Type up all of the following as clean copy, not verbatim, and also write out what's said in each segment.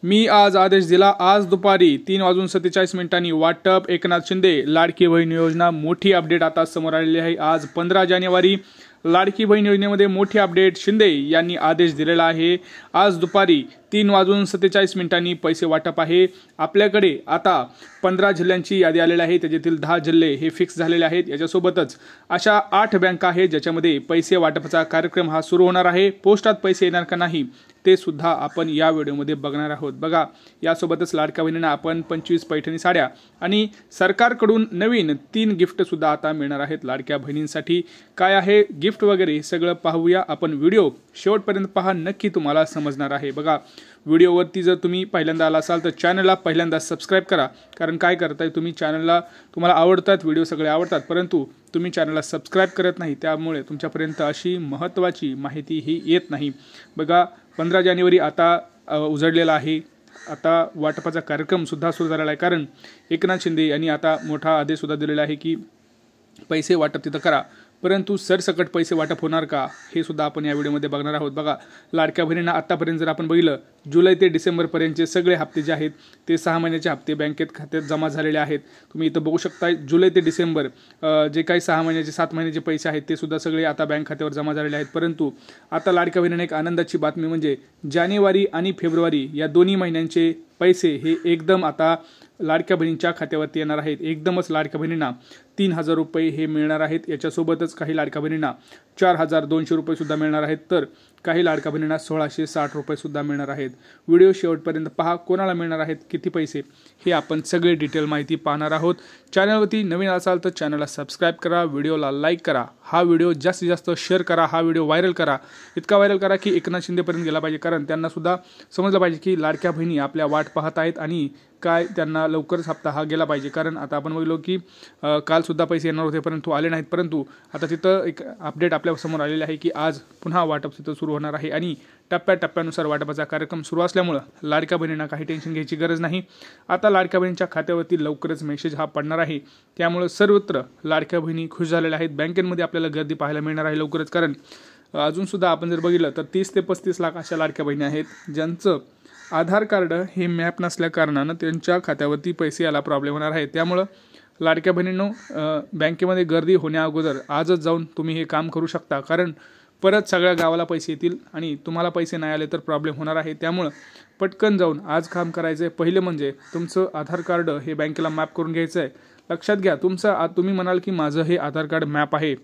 मी आज आदेश दिला। आज दुपारी 3:47 वाटप एकनाथ शिंदे। लाडकी बहीण योजना मोठी अपडेट आता समोर आलेली आहे। आज 15 जानेवारी लाडकी बहीण योजनेमध्ये मोठी अपडेट शिंदे यांनी आदेश दिलेला आहे। आज दुपारी 3:47 पैसे वाटप आहे। आपल्याकडे आता 15 जिल्ह्यांची यादी आलेली आहे। त्याच्यातील 10 जिल्हे हे फिक्स झालेले आहेत। याच्यासोबतच अशा 8 बँका आहेत ज्याच्यामध्ये पैसे वाटपाचा कार्यक्रम हा सुरू होणार आहे। पोस्टात पैसे येणार का नाही ते सुद्धा आपण या व्हिडिओमध्ये बघणार आहोत। बघा, यासोबतच लाडक्या बहिणींना आपण 25 पैठणी साड्या आणि सरकारकडून नवीन 3 गिफ्ट सुद्धा आता मिळणार आहेत लाडक्या बहिणींसाठी। काय आहे गिफ्ट वगैरे सगळं पाहूया आपण। व्हिडिओ शेवटपर्यंत पहा, नक्की तुम्हाला समजणार आहे। बघा, व्हिडिओवरती जर तुम्ही पहिल्यांदा आला असाल तर चॅनलला पहिल्यांदा सबस्क्राईब करा। कारण काय करताय तुम्ही, चॅनलला तुम्हाला आवडतात व्हिडिओ सगळे आवडतात, परंतु तुम्ही चॅनलला सबस्क्राईब करत नाही, त्यामुळे तुमच्यापर्यंत अशी महत्त्वाची माहिती ही येत नाही। बघा, 15 जानेवारी आता उजळलेला आहे। आता वाटपाचा कार्यक्रम सुद्धा सुरू झालेला आहे। कारण एकनाथ शिंदे यांनी आता मोठा आदेश सुद्धा दिलेला आहे की पैसे वाटप तिथं करा, परंतु सरसकट पैसे वाटप होणार का हे सुद्धा आपण या व्हिडिओमध्ये बघणार आहोत। बघा, लाडक्या बहिणींना आतापर्यंत जर आपण बघितलं जुलै ते डिसेंबरपर्यंतचे सगळे हप्ते जे आहेत ते 6 महिन्याचे हप्ते बँकेत खात्यात जमा झालेले आहेत। तुम्ही इथं बघू शकता जुलै ते डिसेंबर जे काही 6 महिन्याचे 7 महिन्याचे पैसे आहेत ते सुद्धा सगळे आता बँक खात्यावर जमा झालेले आहेत। परंतु आता लाडक्या बहिणींना एक आनंदाची बातमी म्हणजे जानेवारी आणि फेब्रुवारी या दोन्ही महिन्यांचे पैसे हे एकदम आता लाडक्या बहिणींच्या खात्यावरती येणार आहेत। एकदमच लाडक्या बहिणींना 3,000 रुपये हे मिळणार आहेत। याच्यासोबतच काही लाडक्या बहिणींना 4,200 रुपये सुद्धा मिळणार आहेत, तर काही लाडक्या बहिणींना 1,660 रुपये सुद्धा मिळणार आहेत। व्हिडिओ शेवटपर्यंत पहा, कोणाला मिळणार आहेत, किती पैसे, हे आपण सगळे डिटेल माहिती पाहणार आहोत। चॅनलवरती नवीन असाल तर चॅनलला सबस्क्राईब करा, व्हिडिओला लाईक करा, हा व्हिडिओ जास्तीत जास्त शेअर करा, हा व्हिडिओ व्हायरल करा, इतका व्हायरल करा की एकनाथ शिंदेपर्यंत गेला पाहिजे। कारण त्यांना सुद्धा समजलं पाहिजे की लाडक्या बहिणी आपल्या वाट पाहत आहेत आणि काय त्यांना लवकरच हप्ता हा गेला पाहिजे। कारण आता आपण बघलो की काल सुद्धा पैसे येणार होते परंतु आले नाहीत, परंतु आता तिथं एक अपडेट आपल्या समोर आलेली आहे की आज पुन्हा वाटप तिथं सुरू होणार आहे आणि टप्प्याटप्प्यानुसार वाटपाचा कार्यक्रम सुरू असल्यामुळे लाडक्या बहिणींना काही टेन्शन घ्यायची गरज नाही। आता लाडक्या बहिणींच्या खात्यावरती लवकरच मेसेज हा पडणार आहे, त्यामुळे सर्वत्र लाडक्या बहिणी खुश झालेल्या आहेत। बँकेमध्ये आपल्याला गर्दी पाहायला मिळणार आहे लवकरच। कारण अजून सुद्धा आपण जर बघितलं तर 30 ते 35 लाख अशा लाडक्या बहिणी आहेत ज्यांचं आधार कार्ड हे मॅप नसल्या कारणानं त्यांच्या खात्यावरती पैसे यायला प्रॉब्लेम होणार आहे। त्यामुळं लाडक्या बहिणींनो, बँकेमध्ये गर्दी होण्या अगोदर आजच जाऊन तुम्ही हे काम करू शकता। कारण परत सगळ्या गावाला पैसे येतील आणि तुम्हाला पैसे नाही आले तर प्रॉब्लेम होणार आहे। त्यामुळं पटकन जाऊन आज काम करायचं आहे। पहिले म्हणजे तुमचं आधार कार्ड हे बँकेला मॅप करून घ्यायचं आहे। लक्षात घ्या, तुम्ही म्हणाल की माझं हे आधार कार्ड मॅप आहे,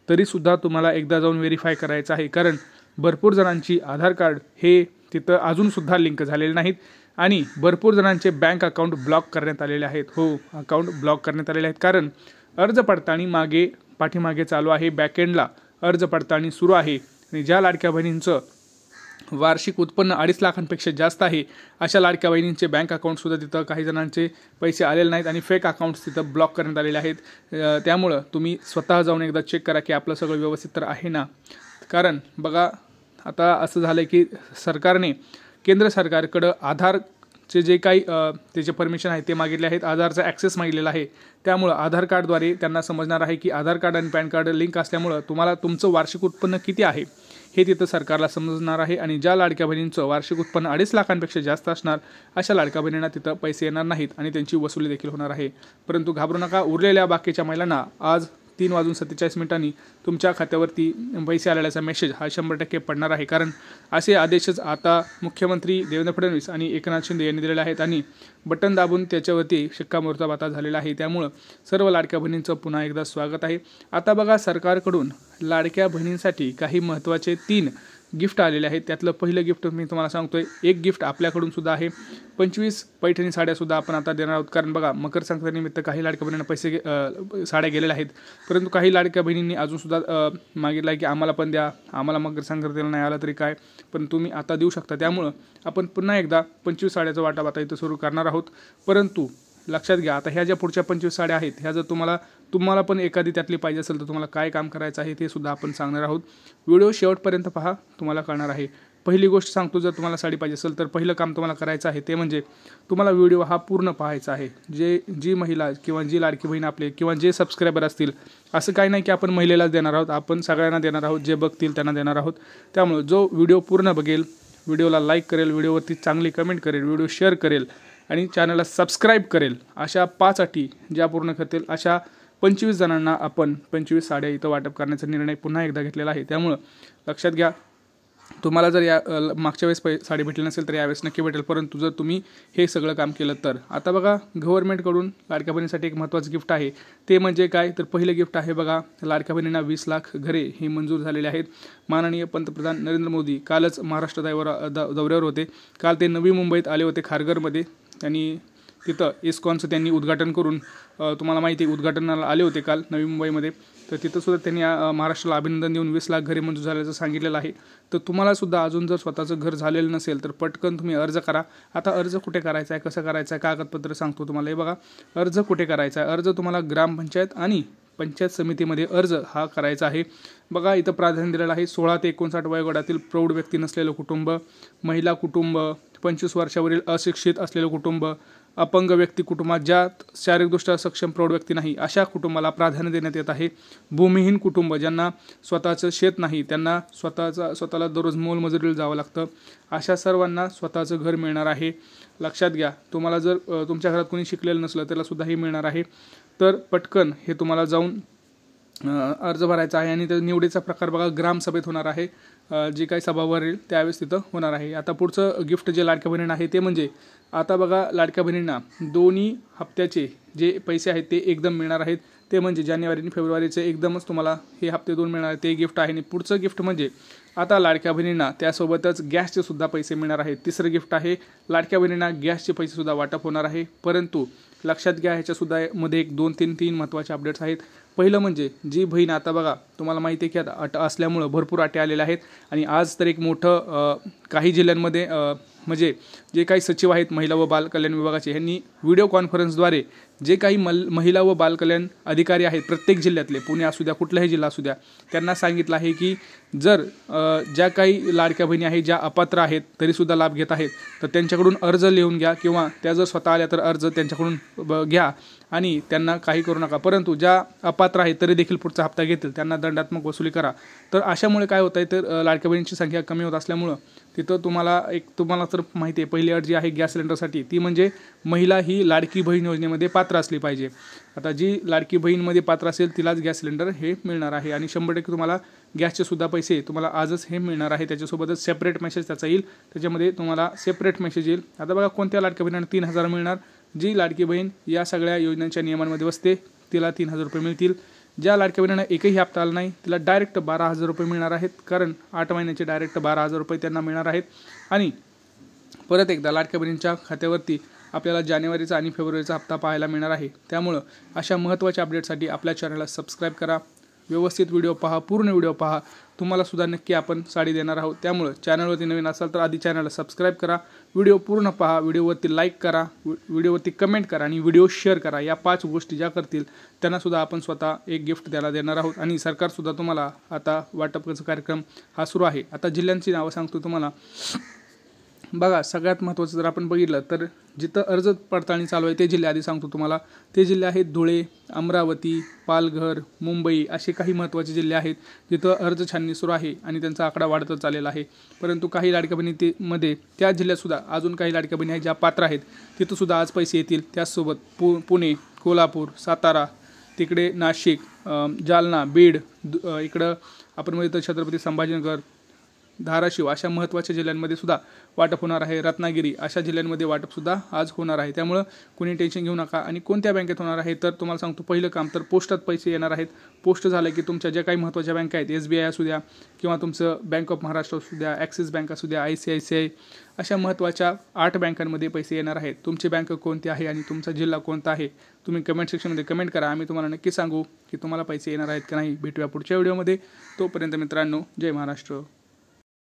तरीसुद्धा तुम्हाला एकदा जाऊन व्हेरीफाय करायचं आहे। कारण भरपूर जणांची आधार कार्ड हे तिथं अजूनसुद्धा लिंक झालेले नाहीत आणि भरपूर जणांचे बँक अकाउंट ब्लॉक करण्यात आलेले आहेत। हो, अकाउंट ब्लॉक करण्यात आलेले आहेत कारण अर्ज पडताळणी पाठीमागे चालू आहे। बॅकएंडला अर्ज पडताळणी सुरू आहे आणि ज्या लाडक्या बहिणींचं वार्षिक उत्पन्न 2.5 लाखांपेक्षा जास्त आहे अशा लाडक्या बहिणींचे बँक अकाउंटसुद्धा तिथं काही जणांचे पैसे आलेले नाहीत आणि फेक अकाउंट्स तिथं ब्लॉक करण्यात आलेले आहेत। त्यामुळं तुम्ही स्वतः जाऊन एकदा चेक करा की आपलं सगळं व्यवस्थित तर आहे ना। कारण बघा, आता असं झालं की सरकारने केंद्र सरकारकडं आधारचे जे काही त्याचे परमिशन आहे ते मागितले आहेत, आधारचा ॲक्सेस मागितलेला आहे। त्यामुळं आधार कार्डद्वारे त्यांना समजणार आहे की आधार कार्ड आणि पॅन कार्ड लिंक असल्यामुळं तुम्हाला तुमचं वार्षिक उत्पन्न किती आहे हे तिथं सरकारला समजणार आहे। आणि ज्या लाडक्या बहिणींचं वार्षिक उत्पन्न 2.5 लाखांपेक्षा जास्त असणार अशा लाडक्या बहिणींना तिथं पैसे येणार नाहीत आणि त्यांची वसुली देखील होणार आहे। परंतु घाबरू नका, उरलेल्या बाकीच्या महिलांना आज 3:47 तुमच्या खात्यावरती पैसे आलेल्याचा मेसेज हा 100% पडणार आहे। कारण असे आदेशच आता मुख्यमंत्री देवेंद्र फडणवीस आणि एकनाथ शिंदे यांनी दिलेले आहेत आणि बटन दाबून त्याच्यावरती शिक्कामोर्तब आता झालेला आहे। त्यामुळं सर्व लाडक्या बहिणींचं पुन्हा एकदा स्वागत आहे। आता बघा, सरकारकडून लाडक्या बहिणींसाठी काही महत्त्वाचे 3 गिफ्ट आलेले आहेत। त्यातलं पहिलं गिफ्ट मी तुम्हाला सांगतोय, एक गिफ्ट आपल्याकडून सुद्धा आहे। 25 पैठणी साड्यासुद्धा आपण आता देणार आहोत। कारण बघा, मकर संक्रांतीनिमित्त काही लाडक्या बहिणींना साड्या गेलेल्या आहेत, परंतु काही लाडक्या बहिणींनी अजूनसुद्धा मागितलं आहे की आम्हाला पण द्या, आम्हाला मकर संक्रांतीला नाही आलं तरी काय, पण तुम्ही आता देऊ शकता। त्यामुळं आपण पुन्हा एकदा 25 साड्याचं वाटप आता इथं सुरू करणार आहोत। परंतु लक्षात घ्या, आता ह्या ज्या पुढच्या 25 साड्या आहेत ह्या जर तुम्हाला पण एखादी त्यातली पाहिजे असेल तर तुम्हाला काय काम करायचं आहे ते सुद्धा आपण सांगणार आहोत। व्हिडिओ शेवटपर्यंत पहा, तुम्हाला कळणार आहे। पहिली गोष्ट सांगतो, जर तुम्हाला साडी पाहिजे असेल तर पहिलं काम तुम्हाला करायचं आहे ते म्हणजे तुम्हाला व्हिडिओ हा पूर्ण पाहायचा आहे। जी महिला किंवा जी लाडकी बहीण आपले किंवा जे सबस्क्रायबर असतील, असं काही नाही की आपण महिलेलाच देणार आहोत, आपण सगळ्यांना देणार आहोत, जे बघतील त्यांना देणार आहोत। त्यामुळे जो व्हिडिओ पूर्ण बघेल व्हिडिओला लाईक करेल, व्हिडिओवरती चांगली कमेंट करेल, व्हिडिओ शेअर करेल आणि चॅनलला सबस्क्राईब करेल, अशा 5 अटी ज्या पूर्ण करतील अशा 25 जणांना आपण 25 साड्या इथं वाटप करण्याचा निर्णय पुन्हा एकदा घेतलेला आहे. त्यामुळं लक्षात घ्या, तुम्हाला जर या मागच्या वेळेस साडी भेटली नसेल तर यावेळेस नक्की भेटेल, परंतु जर तुम्ही हे सगळं काम केलं तर. आता बघा, गव्हर्नमेंटकडून लाडक्या बहिणीसाठी एक महत्त्वाचं गिफ्ट आहे. ते म्हणजे काय, तर पहिलं गिफ्ट आहे बघा, लाडक्या बहिणींना 20 लाख घरे हे मंजूर झालेले आहेत. माननीय पंतप्रधान नरेंद्र मोदी कालच महाराष्ट्र दौऱ्यावर होते. काल ते नवी मुंबईत आले होते खारघरमध्ये आणि तिथं इस्कॉनचं त्यांनी उद्घाटन करून, तुम्हाला माहिती आहे उद्घाटनाला आले होते काल नवी मुंबईमध्ये, तर तिथंसुद्धा त्यांनी महाराष्ट्राला अभिनंदन देऊन 20 लाख घरे मंजूर झाल्याचं सांगितलेलं आहे. तर तुम्हालासुद्धा अजून जर स्वतःचं घर झालेलं नसेल तर पटकन तुम्ही अर्ज करा. आता अर्ज कुठे करायचा आहे, कसं करायचं आहे, कागदपत्र सांगतो तुम्हाला. हे बघा, अर्ज कुठे करायचा आहे, अर्ज तुम्हाला ग्रामपंचायत आणि पंचायत समितीमध्ये अर्ज हा करायचा आहे. बघा, इथं प्राधान्य दिलेलं आहे 16 ते 59 वयोगटातील प्रौढ व्यक्ती नसलेलं कुटुंब, महिला कुटुंब, 25 वर्षावरील अशिक्षित असलेलं कुटुंब, अपंग व्यक्ती कुटुंबात ज्यात शारीरिकदृष्ट्या सक्षम प्रौढ व्यक्ती नाही अशा कुटुंबाला प्राधान्य देण्यात येत आहे. भूमिहीन कुटुंब, ज्यांना स्वतःचं शेत नाही, त्यांना स्वतःला दररोज मोलमजुरीला जावं लागतं, अशा सर्वांना स्वतःचं घर मिळणार आहे. लक्षात घ्या, तुम्हाला जर तुमच्या घरात कोणी शिकलेलं नसलं त्यालासुद्धा हे मिळणार आहे. तर पटकन हे तुम्हाला जाऊन अर्ज भरायचा आहे आणि त्या निवडीचा प्रकार बघा ग्रामसभेत होणार आहे. जी काही सभा भरेल त्यावेळेस तिथं होणार आहे. आता पुढचं गिफ्ट जे लाडक्या बहिणींना आहे ते म्हणजे, आता बघा लाडक्या बहिणींना दोन्ही हप्त्याचे जे पैसे आहेत ते एकदम मिळणार आहेत. ते म्हणजे जानेवारी आणि फेब्रुवारीचे एकदमच तुम्हाला हे हप्ते 2 मिळणार आहेत, ते गिफ्ट आहे. आणि पुढचं गिफ्ट म्हणजे आता लाडक्या बहिणींना त्यासोबतच गॅसचे सुद्धा पैसे मिळणार आहेत. तिसरं गिफ्ट आहे, लाडक्या बहिणींना गॅसचे पैसेसुद्धा वाटप होणार आहे. परंतु लक्षात घ्या, ह्याच्यासुद्धा मध्ये एक 2-3 महत्त्वाचे अपडेट्स आहेत. पहिलं म्हणजे जी बहीण, आता बघा तुम्हाला माहिती आहे की आता अट असल्यामुळं भरपूर अटी आलेल्या आहेत आणि आज तर एक मोठं काही जिल्ह्यांमध्ये म्हणजे जे काही सचिव आहेत महिला व बालकल्याण विभागाचे, यांनी व्हिडिओ कॉन्फरन्सद्वारे जे काही महिला व बालकल्याण अधिकारी आहेत प्रत्येक जिल्ह्यातले, पुणे असू द्या कुठलाही जिल्हा असू द्या, त्यांना सांगितलं आहे की जर ज्या काही लाडक्या बहिणी आहेत ज्या अपात्र आहेत तरीसुद्धा लाभ घेत आहेत तर त्यांच्याकडून अर्ज लिहून घ्या किंवा त्या जर स्वतः आल्या तर अर्ज त्यांच्याकडून घ्या आणि त्यांना काही करू नका. परंतु ज्या अपात्र आहेत तरी देखील पुढचा हप्ता घेतील त्यांना दंडात्मक वसुली करा. तर अशामुळे काय होतं आहे, तर लाडक्या बहिणींची संख्या कमी होत असल्यामुळं तिथं तुम्हाला तर माहिती आहे पहिली अट जी आहे गॅस सिलेंडरसाठी ती म्हणजे महिला ही लाडकी बहीण योजनेमध्ये पात्र असली पाहिजे. आता जी लाडकी बहीणमध्ये पात्र असेल तिलाच गॅस सिलेंडर हे मिळणार आहे आणि 100% तुम्हाला गॅसचे सुद्धा पैसे तुम्हाला आजच हे मिळणार आहे. त्याच्यासोबतच सेपरेट मेसेज त्याचा येईल, त्याच्यामध्ये तुम्हाला सेपरेट मेसेज येईल. आता बघा, कोणत्या लाडक्या बहिणींना 3000 मिळणार, जी लाडकी बहीण या सगळ्या योजनांच्या नियमांमध्ये बसते तिला 3000 रुपये मिळतील. ज्या लाडक्या बहिणींना एकही हप्ता आला नाही तिला डायरेक्ट 12,000 रुपये मिळणार आहेत, कारण 8 महिन्याचे डायरेक्ट 12,000 रुपये त्यांना मिळणार आहेत. आणि परत एकदा लाडक्या बहिणींच्या खात्यावरती आपल्याला जानेवारीचा आणि फेब्रुवारीचा हप्ता पाहायला मिळणार आहे. त्यामुळं अशा महत्त्वाच्या अपडेटसाठी आपल्या चॅनलला सबस्क्राईब करा, व्यवस्थित व्हिडिओ पहा, पूर्ण व्हिडिओ पहा. तुम्हालासुद्धा नक्की आपण साडी देणार आहोत. त्यामुळं चॅनलवरती नवीन असाल तर आधी चॅनलला सबस्क्राईब करा, व्हिडिओ पूर्ण पहा, व्हिडिओवरती लाईक करा, व्हिडिओवरती कमेंट करा आणि व्हिडिओ शेअर करा. या 5 गोष्टी ज्या करतील त्यांनासुद्धा आपण स्वतः एक गिफ्ट त्याला देणार आहोत. आणि सरकारसुद्धा तुम्हाला आता वाटपाचा कार्यक्रम हा सुरू आहे. आता जिल्ह्यांची नावं सांगतो तुम्हाला. बघा, सगळ्यात महत्त्वाचं जर आपण बघितलं तर जिथं अर्ज पडताळणी चालू आहे ते जिल्हे आधी सांगतो तुम्हाला. ते जिल्हे आहेत धुळे, अमरावती, पालघर, मुंबई असे काही महत्त्वाचे जिल्हे आहेत जिथं अर्ज छाननी सुरू आहे आणि त्यांचा आकडा वाढतच चाललेला आहे. परंतु काही लाडक्या बहिणीमध्ये त्या जिल्ह्यातसुद्धा अजून काही लाडक्या बहिणी आहेत ज्या पात्र आहेत तिथंसुद्धा आज पैसे येतील. त्याचसोबत पुणे, कोल्हापूर, सातारा, तिकडे नाशिक, जालना, बीड, इकडं आपण बघितलं छत्रपती संभाजीनगर, धाराशिव अशा महत्त्वाच्या जिल्ह्यांमध्ये सुद्धा वाटप होणार आहे. रत्नागिरी अशा जिल्ह्यांमध्ये वाटपसुद्धा आज होणार आहे. त्यामुळं कोणी टेन्शन घेऊ नका. आणि कोणत्या बँकेत होणार आहे तर तुम्हाला सांगतो, पहिलं काम तर पोस्टात पैसे येणार आहेत. पोस्ट झालं की तुमच्या ज्या काही महत्त्वाच्या बँका आहेत, SBI असू द्या किंवा तुमचं बँक ऑफ महाराष्ट्र असू द्या, ॲक्सिस बँक असू द्या, ICICI अशा महत्त्वाच्या 8 बँकांमध्ये पैसे येणार आहेत. तुमची बँक कोणती आहे आणि तुमचा जिल्हा कोणता आहे तुम्ही कमेंट सेक्शनमध्ये कमेंट करा. आम्ही तुम्हाला नक्की सांगू की तुम्हाला पैसे येणार आहेत का नाही. भेटूया पुढच्या व्हिडिओमध्ये. तोपर्यंत मित्रांनो, जय महाराष्ट्र.